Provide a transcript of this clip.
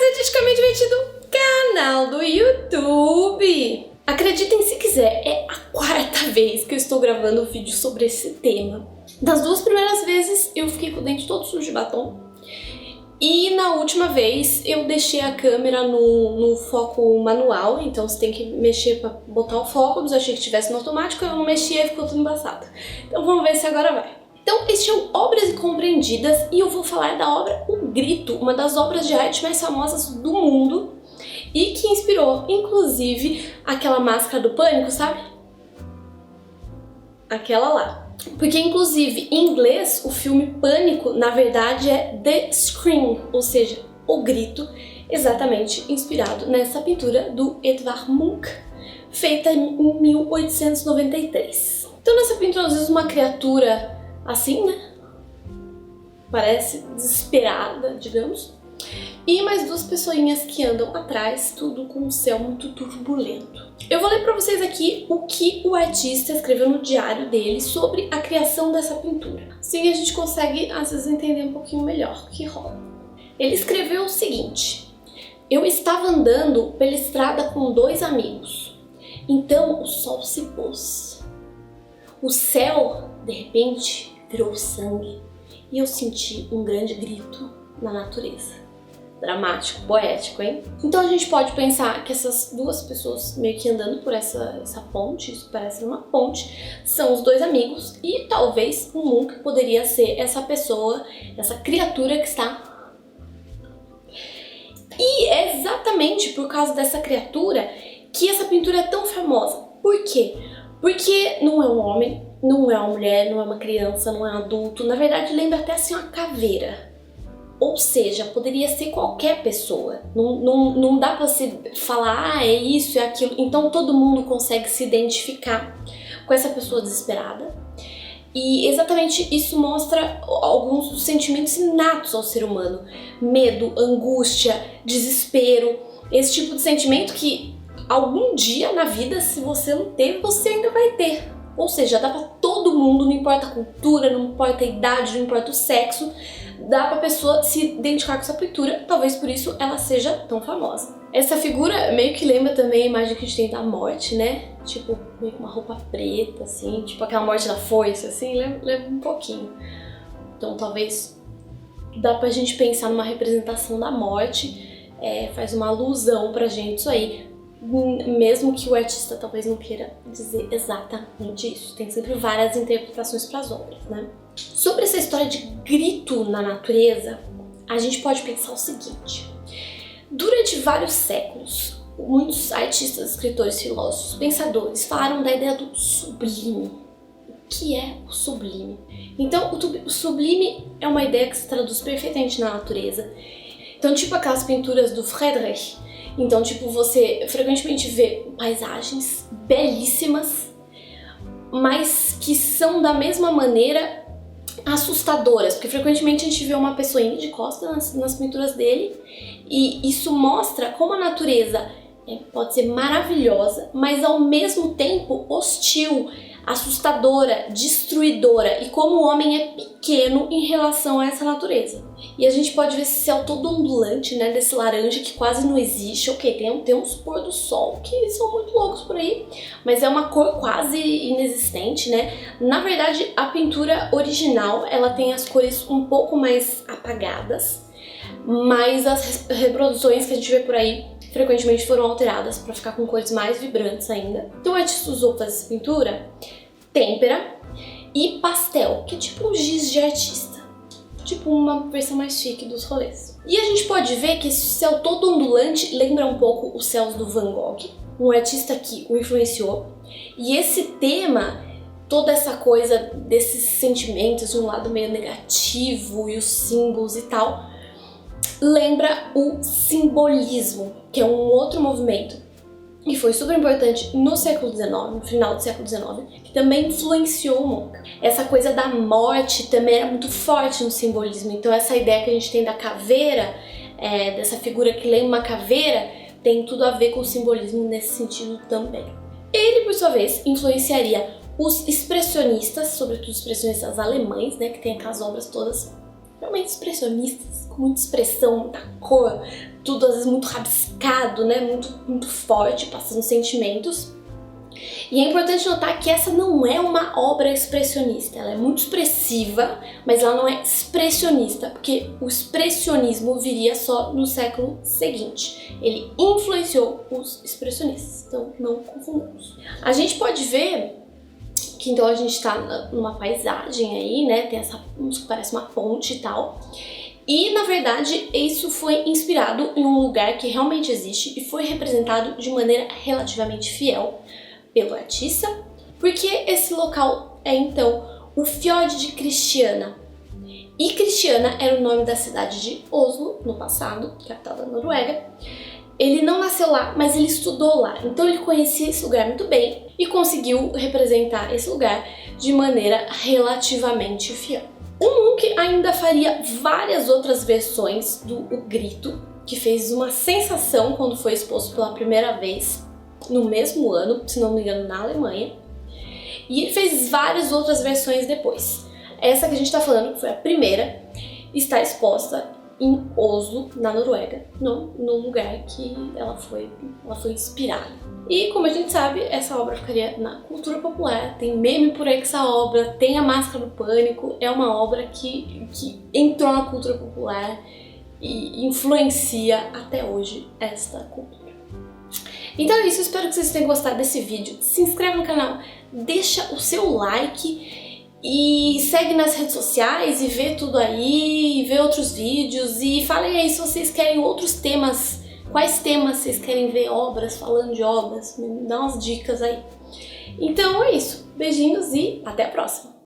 Artisticamente Divertido, canal do YouTube. Acreditem se quiser, é a quarta vez que eu estou gravando um vídeo sobre esse tema. Das duas primeiras vezes eu fiquei com o dente todo sujo de batom. E na última vez eu deixei a câmera no foco manual, então você tem que mexer pra botar o foco, mas eu achei que estivesse no automático, eu não mexia e ficou tudo embaçado. Então vamos ver se agora vai. Então este é o Obras Incompreendidas e eu vou falar da obra O Grito, uma das obras de arte mais famosas do mundo e que inspirou, inclusive, aquela máscara do Pânico, sabe? Aquela lá. Porque, inclusive, em inglês, o filme Pânico, na verdade, é The Scream, ou seja, O Grito, exatamente inspirado nessa pintura do Edvard Munch, feita em 1893. Então, nessa pintura, às vezes, uma criatura assim, né? Parece desesperada, digamos. E mais duas pessoinhas que andam atrás, tudo com um céu muito turbulento. Eu vou ler pra vocês aqui o que o artista escreveu no diário dele sobre a criação dessa pintura. Assim a gente consegue, às vezes, entender um pouquinho melhor o que rola. Ele escreveu o seguinte: eu estava andando pela estrada com dois amigos. Então o sol se pôs. O céu, de repente, virou sangue e eu senti um grande grito na natureza. Dramático, poético, hein? Então a gente pode pensar que essas duas pessoas meio que andando por essa ponte, isso parece uma ponte, são os dois amigos e talvez o Munch poderia ser essa pessoa, essa criatura que está... E é exatamente por causa dessa criatura que essa pintura é tão famosa. Por quê? Porque não é um homem, não é uma mulher, não é uma criança, não é um adulto, na verdade lembra até assim uma caveira. Ou seja, poderia ser qualquer pessoa, não dá pra você falar, é isso, é aquilo, então todo mundo consegue se identificar com essa pessoa desesperada. E exatamente isso mostra alguns dos sentimentos inatos ao ser humano. Medo, angústia, desespero, esse tipo de sentimento que algum dia na vida, se você não teve, você ainda vai ter. Ou seja, dá pra todo mundo, não importa a cultura, não importa a idade, não importa o sexo, dá pra pessoa se identificar com essa pintura, talvez por isso ela seja tão famosa. Essa figura meio que lembra também a imagem que a gente tem da morte, né? Tipo, meio com uma roupa preta, assim, tipo aquela morte da foice, assim, lembra um pouquinho. Então talvez dá pra gente pensar numa representação da morte, faz uma alusão pra gente isso aí. Mesmo que o artista talvez não queira dizer exatamente isso. Tem sempre várias interpretações para as obras, né? Sobre essa história de grito na natureza, a gente pode pensar o seguinte. Durante vários séculos, muitos artistas, escritores, filósofos, pensadores falaram da ideia do sublime. O que é o sublime? Então, o sublime é uma ideia que se traduz perfeitamente na natureza. Então, tipo aquelas pinturas do Friedrich. Então, tipo, você frequentemente vê paisagens belíssimas, mas que são da mesma maneira assustadoras, porque frequentemente a gente vê uma pessoa indo de costas nas pinturas dele e isso mostra como a natureza pode ser maravilhosa, mas ao mesmo tempo hostil, assustadora, destruidora e como o homem é pequeno em relação a essa natureza. E a gente pode ver esse céu todo ondulante, né, desse laranja que quase não existe. Ok, tem uns pôr do sol que são muito loucos por aí, mas é uma cor quase inexistente, né? Na verdade, a pintura original, ela tem as cores um pouco mais apagadas, mas as reproduções que a gente vê por aí frequentemente foram alteradas para ficar com cores mais vibrantes ainda. Então o artista usou para essa pintura têmpera e pastel, que é tipo um giz de artista. Tipo uma versão mais chique dos rolês. E a gente pode ver que esse céu todo ondulante lembra um pouco os céus do Van Gogh, um artista que o influenciou. E esse tema, toda essa coisa desses sentimentos, um lado meio negativo e os símbolos e tal, lembra o simbolismo, que é um outro movimento que foi super importante no século XIX, no final do século XIX, que também influenciou o Munch. Essa coisa da morte também era muito forte no simbolismo, então essa ideia que a gente tem da caveira, dessa figura que lembra uma caveira, tem tudo a ver com o simbolismo nesse sentido também. Ele, por sua vez, influenciaria os expressionistas, sobretudo os expressionistas alemães, né, que tem aquelas obras todas realmente expressionistas, com muita expressão, muita cor, tudo às vezes muito rabiscado, né? Muito forte, passando sentimentos. E é importante notar que essa não é uma obra expressionista, ela é muito expressiva, mas ela não é expressionista, porque o expressionismo viria só no século seguinte. Ele influenciou os expressionistas, então não confundamos. A gente pode ver que então a gente está numa paisagem aí, né, tem essa, parece uma ponte e tal, e na verdade isso foi inspirado em um lugar que realmente existe e foi representado de maneira relativamente fiel pelo artista, porque esse local é então o Fiord de Christiania. E Christiania era o nome da cidade de Oslo, no passado, capital da Noruega. Ele não nasceu lá, mas ele estudou lá, então ele conhecia esse lugar muito bem e conseguiu representar esse lugar de maneira relativamente fiel. O Munch ainda faria várias outras versões do O Grito, que fez uma sensação quando foi exposto pela primeira vez no mesmo ano, se não me engano, na Alemanha. E ele fez várias outras versões depois. Essa que a gente está falando, que foi a primeira, está exposta em Oslo, na Noruega, no lugar que ela foi inspirada. E como a gente sabe, essa obra ficaria na cultura popular, tem meme por aí com essa obra, tem a Máscara do Pânico, é uma obra que entrou na cultura popular e influencia até hoje esta cultura. Então é isso, espero que vocês tenham gostado desse vídeo. Se inscreve no canal, deixa o seu like e segue nas redes sociais e vê tudo aí, e vê outros vídeos e falem aí se vocês querem outros temas, quais temas vocês querem ver obras, falando de obras, me dá umas dicas aí. Então é isso, beijinhos e até a próxima!